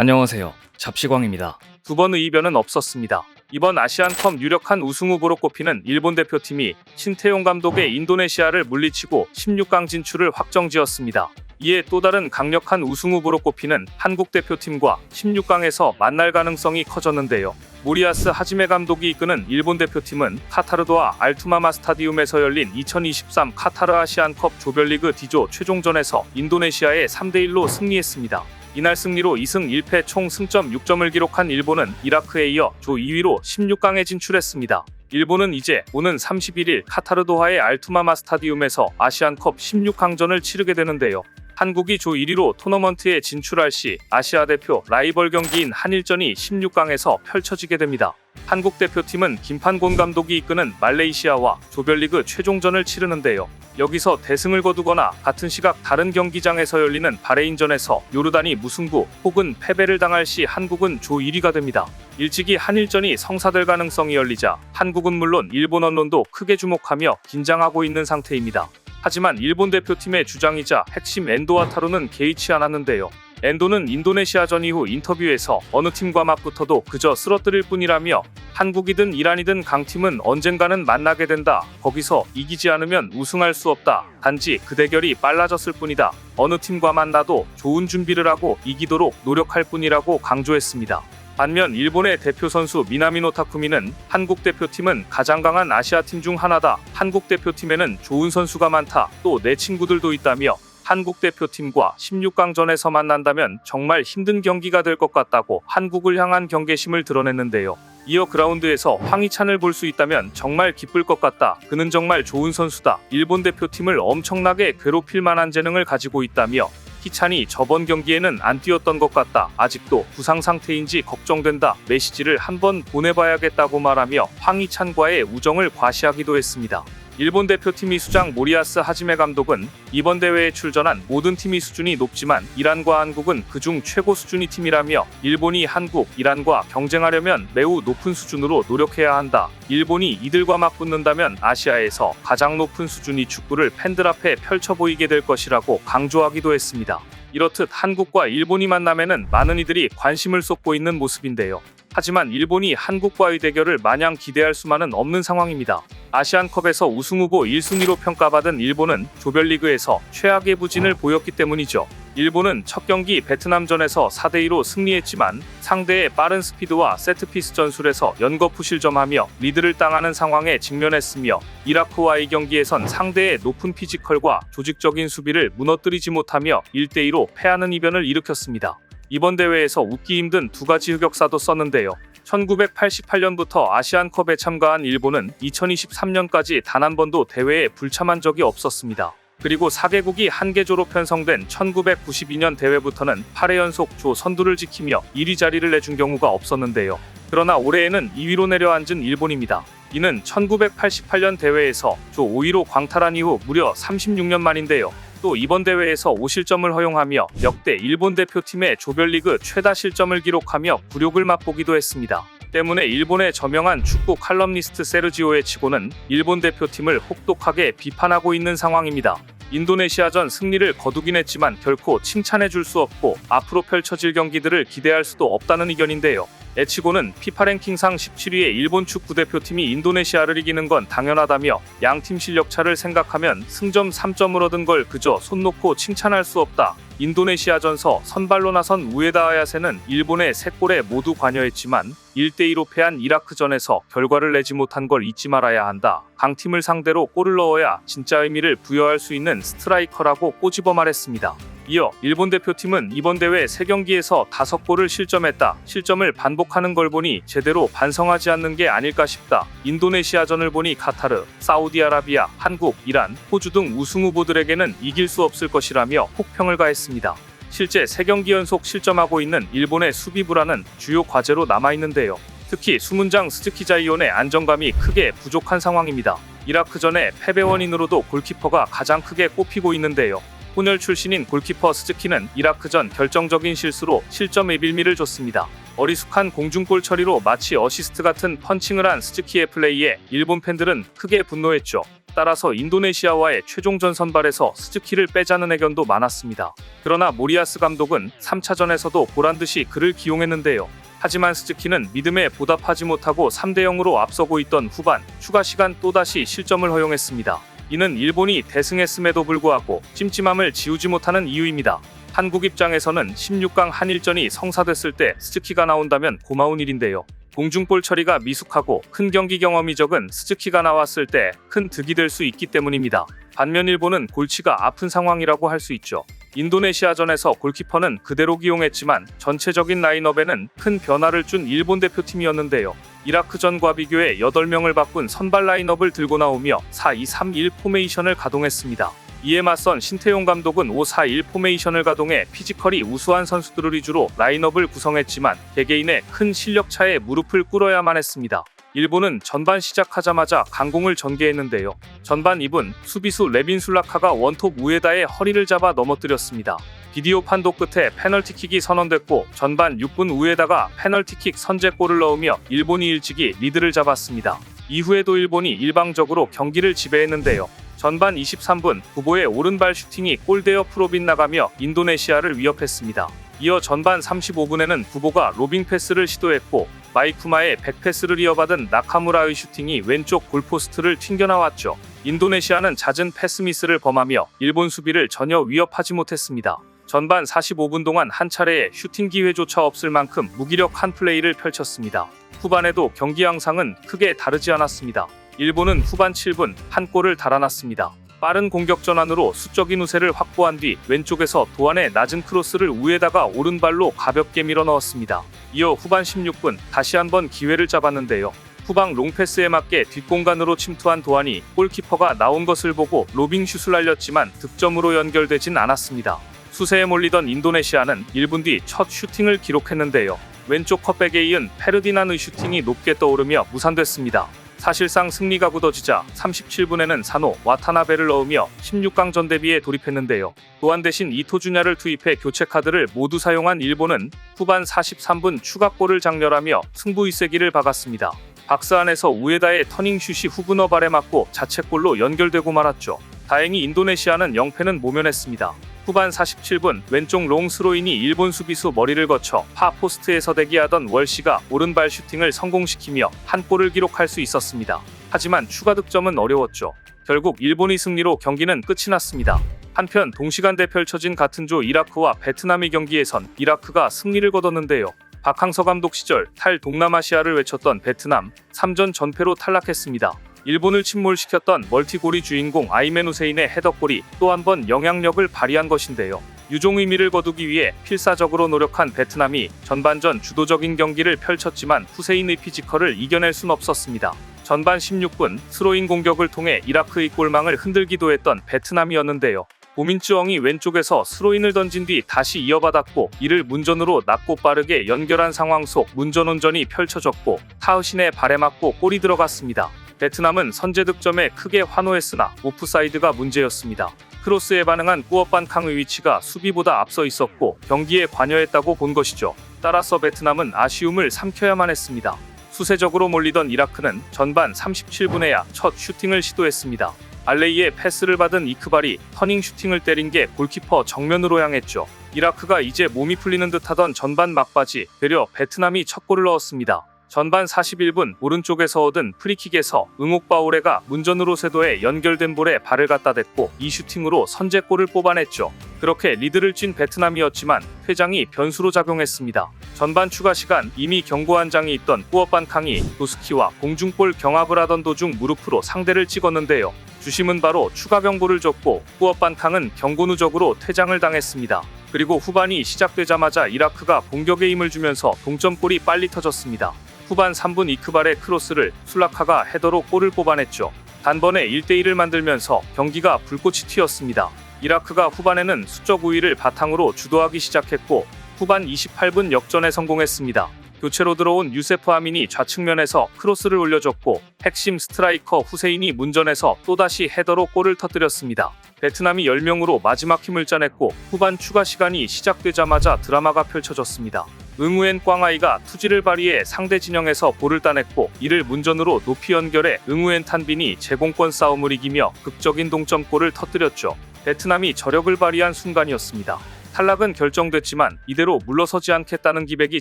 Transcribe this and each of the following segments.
안녕하세요. 잡시광입니다. 두 번의 이변은 없었습니다. 이번 아시안컵 유력한 우승 후보로 꼽히는 일본 대표팀이 신태용 감독의 인도네시아를 물리치고 16강 진출을 확정지었습니다. 이에 또 다른 강력한 우승 후보로 꼽히는 한국 대표팀과 16강에서 만날 가능성이 커졌는데요. 모리아스 하지메 감독이 이끄는 일본 대표팀은 카타르도하 알투마마 스타디움에서 열린 2023 카타르 아시안컵 조별리그 D조 최종전에서 인도네시아에 3대1로 승리했습니다. 이날 승리로 2승 1패 총 승점 6점을 기록한 일본은 이라크에 이어 조 2위로 16강에 진출했습니다. 일본은 이제 오는 31일 카타르 도하의 알투마마 스타디움에서 아시안컵 16강전을 치르게 되는데요. 한국이 조 1위로 토너먼트에 진출할 시 아시아 대표 라이벌 경기인 한일전이 16강에서 펼쳐지게 됩니다. 한국 대표팀은 김판곤 감독이 이끄는 말레이시아와 조별리그 최종전을 치르는데요. 여기서 대승을 거두거나 같은 시각 다른 경기장에서 열리는 바레인전에서 요르단이 무승부 혹은 패배를 당할 시 한국은 조 1위가 됩니다. 일찍이 한일전이 성사될 가능성이 열리자 한국은 물론 일본 언론도 크게 주목하며 긴장하고 있는 상태입니다. 하지만 일본 대표팀의 주장이자 핵심 엔도 와타루는 개의치 않았는데요. 엔도는 인도네시아전 이후 인터뷰에서 어느 팀과 맞붙어도 그저 쓰러뜨릴 뿐이라며 한국이든 이란이든 강팀은 언젠가는 만나게 된다. 거기서 이기지 않으면 우승할 수 없다. 단지 그 대결이 빨라졌을 뿐이다. 어느 팀과 만나도 좋은 준비를 하고 이기도록 노력할 뿐이라고 강조했습니다. 반면 일본의 대표 선수 미나미노 타쿠미는 한국 대표팀은 가장 강한 아시아팀 중 하나다. 한국 대표팀에는 좋은 선수가 많다. 또 내 친구들도 있다며 한국 대표팀과 16강전에서 만난다면 정말 힘든 경기가 될 것 같다고 한국을 향한 경계심을 드러냈는데요. 이어 그라운드에서 황희찬을 볼 수 있다면 정말 기쁠 것 같다. 그는 정말 좋은 선수다. 일본 대표팀을 엄청나게 괴롭힐 만한 재능을 가지고 있다며 희찬이 저번 경기에는 안 뛰었던 것 같다. 아직도 부상 상태인지 걱정된다. 메시지를 한번 보내봐야겠다고 말하며 황희찬과의 우정을 과시하기도 했습니다. 일본 대표팀이 수장 모리아스 하지메 감독은 이번 대회에 출전한 모든 팀이 수준이 높지만 이란과 한국은 그중 최고 수준의 팀이라며 일본이 한국, 이란과 경쟁하려면 매우 높은 수준으로 노력해야 한다. 일본이 이들과 맞붙는다면 아시아에서 가장 높은 수준의 축구를 팬들 앞에 펼쳐 보이게 될 것이라고 강조하기도 했습니다. 이렇듯 한국과 일본이 만남에는 많은 이들이 관심을 쏟고 있는 모습인데요. 하지만 일본이 한국과의 대결을 마냥 기대할 수만은 없는 상황입니다. 아시안컵에서 우승 후보 1순위로 평가받은 일본은 조별리그에서 최악의 부진을 보였기 때문이죠. 일본은 첫 경기 베트남전에서 4대2로 승리했지만 상대의 빠른 스피드와 세트피스 전술에서 연거푸 실점하며 리드를 당하는 상황에 직면했으며 이라크와의 경기에선 상대의 높은 피지컬과 조직적인 수비를 무너뜨리지 못하며 1대2로 패하는 이변을 일으켰습니다. 이번 대회에서 웃기 힘든 두 가지 흑역사도 썼는데요. 1988년부터 아시안컵에 참가한 일본은 2023년까지 단 한 번도 대회에 불참한 적이 없었습니다. 그리고 4개국이 한 개조로 편성된 1992년 대회부터는 8회 연속 조 선두를 지키며 1위 자리를 내준 경우가 없었는데요. 그러나 올해에는 2위로 내려앉은 일본입니다. 이는 1988년 대회에서 조 5위로 광탈한 이후 무려 36년 만인데요. 또 이번 대회에서 5실점을 허용하며 역대 일본 대표팀의 조별리그 최다 실점을 기록하며 굴욕을 맛보기도 했습니다. 때문에 일본의 저명한 축구 칼럼니스트 세르지오 에치고는 일본 대표팀을 혹독하게 비판하고 있는 상황입니다. 인도네시아전 승리를 거두긴 했지만 결코 칭찬해줄 수 없고 앞으로 펼쳐질 경기들을 기대할 수도 없다는 의견인데요. 에치고는 피파 랭킹상 17위의 일본 축구대표팀이 인도네시아를 이기는 건 당연하다며 양팀 실력차를 생각하면 승점 3점을 얻은 걸 그저 손 놓고 칭찬할 수 없다. 인도네시아전서 선발로 나선 우에다 아야세는 일본의 3골에 모두 관여했지만 1대2로 패한 이라크전에서 결과를 내지 못한 걸 잊지 말아야 한다. 강팀을 상대로 골을 넣어야 진짜 의미를 부여할 수 있는 스트라이커라고 꼬집어 말했습니다. 이어 일본 대표팀은 이번 대회 3경기에서 5골을 실점했다. 실점을 반복하는 걸 보니 제대로 반성하지 않는 게 아닐까 싶다. 인도네시아전을 보니 카타르, 사우디아라비아, 한국, 이란, 호주 등 우승 후보들에게는 이길 수 없을 것이라며 혹평을 가했습니다. 실제 3경기 연속 실점하고 있는 일본의 수비 불안은 주요 과제로 남아있는데요. 특히 수문장 스즈키자이온의 안정감이 크게 부족한 상황입니다. 이라크전의 패배 원인으로도 골키퍼가 가장 크게 꼽히고 있는데요. 혼혈 출신인 골키퍼 스즈키는 이라크전 결정적인 실수로 실점의 빌미를 줬습니다. 어리숙한 공중볼 처리로 마치 어시스트 같은 펀칭을 한 스즈키의 플레이에 일본 팬들은 크게 분노했죠. 따라서 인도네시아와의 최종전 선발에서 스즈키를 빼자는 의견도 많았습니다. 그러나 모리아스 감독은 3차전에서도 보란듯이 그를 기용했는데요. 하지만 스즈키는 믿음에 보답하지 못하고 3대0으로 앞서고 있던 후반 추가 시간 또다시 실점을 허용했습니다. 이는 일본이 대승했음에도 불구하고 찜찜함을 지우지 못하는 이유입니다. 한국 입장에서는 16강 한일전이 성사됐을 때 스즈키가 나온다면 고마운 일인데요. 공중볼 처리가 미숙하고 큰 경기 경험이 적은 스즈키가 나왔을 때 큰 득이 될 수 있기 때문입니다. 반면 일본은 골치가 아픈 상황이라고 할 수 있죠. 인도네시아전에서 골키퍼는 그대로 기용했지만 전체적인 라인업에는 큰 변화를 준 일본 대표팀이었는데요. 이라크전과 비교해 8명을 바꾼 선발 라인업을 들고 나오며 4-2-3-1 포메이션을 가동했습니다. 이에 맞선 신태용 감독은 5-4-1 포메이션을 가동해 피지컬이 우수한 선수들을 위주로 라인업을 구성했지만 개개인의 큰 실력 차에 무릎을 꿇어야만 했습니다. 일본은 전반 시작하자마자 강공을 전개했는데요. 전반 2분 수비수 레빈 술라카가 원톱 우에다의 허리를 잡아 넘어뜨렸습니다. 비디오 판독 끝에 페널티킥이 선언됐고 전반 6분 우에다가 페널티킥 선제골을 넣으며 일본이 일찍이 리드를 잡았습니다. 이후에도 일본이 일방적으로 경기를 지배했는데요. 전반 23분 구보의 오른발 슈팅이 골대어 프로 빗나가며 인도네시아를 위협했습니다. 이어 전반 35분에는 구보가 로빙 패스를 시도했고 마이쿠마의 백패스를 이어받은 나카무라의 슈팅이 왼쪽 골포스트를 튕겨나왔죠. 인도네시아는 잦은 패스 미스를 범하며 일본 수비를 전혀 위협하지 못했습니다. 전반 45분 동안 한 차례의 슈팅 기회조차 없을 만큼 무기력한 플레이를 펼쳤습니다. 후반에도 경기 양상은 크게 다르지 않았습니다. 일본은 후반 7분 한 골을 달아났습니다. 빠른 공격 전환으로 수적인 우세를 확보한 뒤 왼쪽에서 도안의 낮은 크로스를 우에다가 오른발로 가볍게 밀어 넣었습니다. 이어 후반 16분 다시 한번 기회를 잡았는데요. 후방 롱패스에 맞게 뒷공간으로 침투한 도안이 골키퍼가 나온 것을 보고 로빙 슛을 날렸지만 득점으로 연결되진 않았습니다. 수세에 몰리던 인도네시아는 1분 뒤 첫 슈팅을 기록했는데요. 왼쪽 컵백에 이은 페르디난의 슈팅이 높게 떠오르며 무산됐습니다. 사실상 승리가 굳어지자 37분에는 사노 와타나베를 넣으며 16강전 대비에 돌입했는데요. 또한 대신 이토주냐를 투입해 교체 카드를 모두 사용한 일본은 후반 43분 추가골을 장렬하며 승부 이세기를 박았습니다. 박스 안에서 우에다의 터닝슛이 후브너 발에 맞고 자책골로 연결되고 말았죠. 다행히 인도네시아는 0패는 모면했습니다. 후반 47분 왼쪽 롱스로인이 일본 수비수 머리를 거쳐 파포스트에서 대기하던 월시가 오른발 슈팅을 성공시키며 한 골을 기록할 수 있었습니다. 하지만 추가 득점은 어려웠죠. 결국 일본이 승리로 경기는 끝이 났습니다. 한편 동시간대 펼쳐진 같은 조 이라크와 베트남의 경기에선 이라크가 승리를 거뒀는데요. 박항서 감독 시절 탈동남아시아를 외쳤던 베트남 3전 전패로 탈락했습니다. 일본을 침몰시켰던 멀티골이 주인공 아이멘 후세인의 헤더골이 또 한 번 영향력을 발휘한 것인데요. 유종 의미를 거두기 위해 필사적으로 노력한 베트남이 전반전 주도적인 경기를 펼쳤지만 후세인의 피지컬을 이겨낼 순 없었습니다. 전반 16분 스로인 공격을 통해 이라크의 골망을 흔들기도 했던 베트남이었는데요. 고민쯔엉이 왼쪽에서 스로인을 던진 뒤 다시 이어받았고 이를 문전으로 낮고 빠르게 연결한 상황 속 문전온전이 펼쳐졌고 타흐신의 발에 맞고 골이 들어갔습니다. 베트남은 선제 득점에 크게 환호했으나 오프사이드가 문제였습니다. 크로스에 반응한 꾸어빤캉의 위치가 수비보다 앞서 있었고 경기에 관여했다고 본 것이죠. 따라서 베트남은 아쉬움을 삼켜야만 했습니다. 수세적으로 몰리던 이라크는 전반 37분에야 첫 슈팅을 시도했습니다. 알레이의 패스를 받은 이크발이 터닝 슈팅을 때린 게 골키퍼 정면으로 향했죠. 이라크가 이제 몸이 풀리는 듯하던 전반 막바지 되려 베트남이 첫 골을 넣었습니다. 전반 41분 오른쪽에서 얻은 프리킥에서 응옥바오레가 문전으로 쇄도해 연결된 볼에 발을 갖다 댔고 이 슈팅으로 선제골을 뽑아냈죠. 그렇게 리드를 쥔 베트남이었지만 퇴장이 변수로 작용했습니다. 전반 추가 시간 이미 경고 한 장이 있던 꾸어빤캉이 도스키와 공중볼 경합을 하던 도중 무릎으로 상대를 찍었는데요. 주심은 바로 추가 경고를 줬고 꾸어빤캉은 경고 누적으로 퇴장을 당했습니다. 그리고 후반이 시작되자마자 이라크가 공격에 힘을 주면서 동점골이 빨리 터졌습니다. 후반 3분 이크발의 크로스를 술라카가 헤더로 골을 뽑아냈죠. 단번에 1대1을 만들면서 경기가 불꽃이 튀었습니다. 이라크가 후반에는 수적 우위를 바탕으로 주도하기 시작했고 후반 28분 역전에 성공했습니다. 교체로 들어온 유세프 아민이 좌측면에서 크로스를 올려줬고 핵심 스트라이커 후세인이 문전에서 또다시 헤더로 골을 터뜨렸습니다. 베트남이 10명으로 마지막 힘을 짜냈고 후반 추가 시간이 시작되자마자 드라마가 펼쳐졌습니다. 응우엔 꽝아이가 투지를 발휘해 상대 진영에서 볼을 따냈고 이를 문전으로 높이 연결해 응우엔 탄빈이 제공권 싸움을 이기며 극적인 동점골을 터뜨렸죠. 베트남이 저력을 발휘한 순간이었습니다. 탈락은 결정됐지만 이대로 물러서지 않겠다는 기백이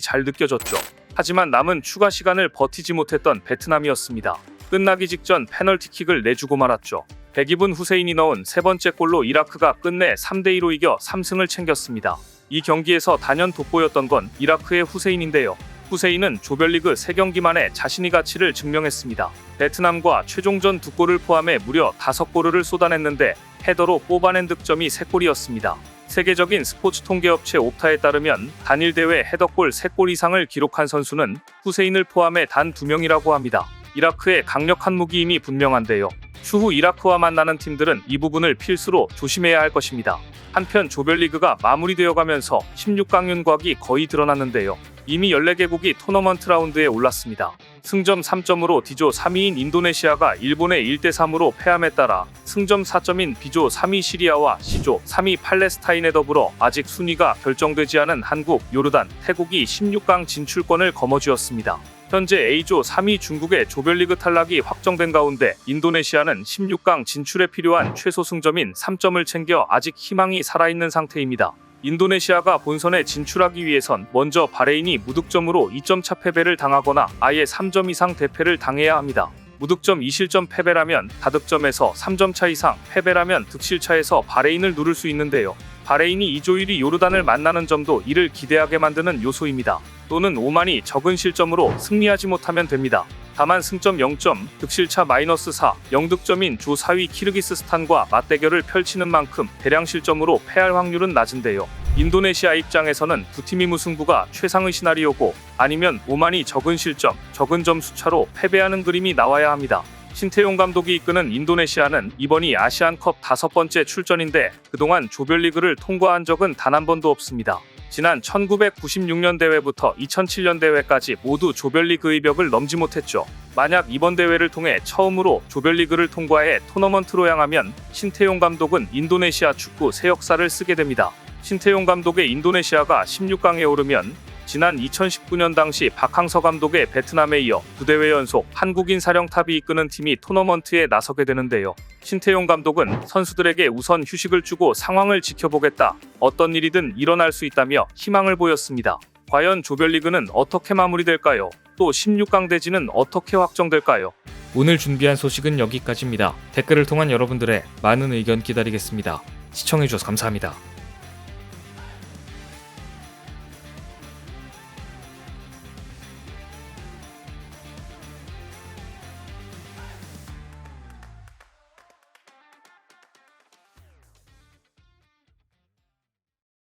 잘 느껴졌죠. 하지만 남은 추가 시간을 버티지 못했던 베트남이었습니다. 끝나기 직전 페널티킥을 내주고 말았죠. 102분 후세인이 넣은 세 번째 골로 이라크가 끝내 3대2로 이겨 3승을 챙겼습니다. 이 경기에서 단연 돋보였던 건 이라크의 후세인인데요. 후세인은 조별리그 3경기 만에 자신의 가치를 증명했습니다. 베트남과 최종전 2골을 포함해 무려 5골을 쏟아냈는데 헤더로 뽑아낸 득점이 3골이었습니다. 세계적인 스포츠 통계업체 옵타에 따르면 단일 대회 헤더골 3골 이상을 기록한 선수는 후세인을 포함해 단 2명이라고 합니다. 이라크의 강력한 무기임이 분명한데요. 추후 이라크와 만나는 팀들은 이 부분을 필수로 조심해야 할 것입니다. 한편 조별리그가 마무리되어가면서 16강 윤곽이 거의 드러났는데요. 이미 14개국이 토너먼트 라운드에 올랐습니다. 승점 3점으로 D조 3위인 인도네시아가 일본에 1대3으로 패함에 따라 승점 4점인 B조 3위 시리아와 C조 3위 팔레스타인에 더불어 아직 순위가 결정되지 않은 한국, 요르단, 태국이 16강 진출권을 거머쥐었습니다. 현재 A조 3위 중국의 조별리그 탈락이 확정된 가운데 인도네시아는 16강 진출에 필요한 최소 승점인 3점을 챙겨 아직 희망이 살아있는 상태입니다. 인도네시아가 본선에 진출하기 위해선 먼저 바레인이 무득점으로 2점차 패배를 당하거나 아예 3점 이상 대패를 당해야 합니다. 무득점 2실점 패배라면 다득점에서 3점차 이상, 패배라면 득실차에서 바레인을 누를 수 있는데요. 바레인이 2조 1위 요르단을 만나는 점도 이를 기대하게 만드는 요소입니다. 또는 오만이 적은 실점으로 승리하지 못하면 됩니다. 다만 승점 0점, 득실차 -4, 0득점인 조 4위 키르기스스탄과 맞대결을 펼치는 만큼 대량 실점으로 패할 확률은 낮은데요. 인도네시아 입장에서는 두 팀이 무승부가 최상의 시나리오고 아니면 오만이 적은 실점, 적은 점수 차로 패배하는 그림이 나와야 합니다. 신태용 감독이 이끄는 인도네시아는 이번이 아시안컵 5번째 출전인데 그동안 조별리그를 통과한 적은 단 한 번도 없습니다. 지난 1996년 대회부터 2007년 대회까지 모두 조별리그의 벽을 넘지 못했죠. 만약 이번 대회를 통해 처음으로 조별리그를 통과해 토너먼트로 향하면 신태용 감독은 인도네시아 축구 새 역사를 쓰게 됩니다. 신태용 감독의 인도네시아가 16강에 오르면 지난 2019년 당시 박항서 감독의 베트남에 이어 2대회 연속 한국인 사령탑이 이끄는 팀이 토너먼트에 나서게 되는데요. 신태용 감독은 선수들에게 우선 휴식을 주고 상황을 지켜보겠다. 어떤 일이든 일어날 수 있다며 희망을 보였습니다. 과연 조별리그는 어떻게 마무리될까요? 또 16강 대진은 어떻게 확정될까요? 오늘 준비한 소식은 여기까지입니다. 댓글을 통한 여러분들의 많은 의견 기다리겠습니다. 시청해주셔서 감사합니다.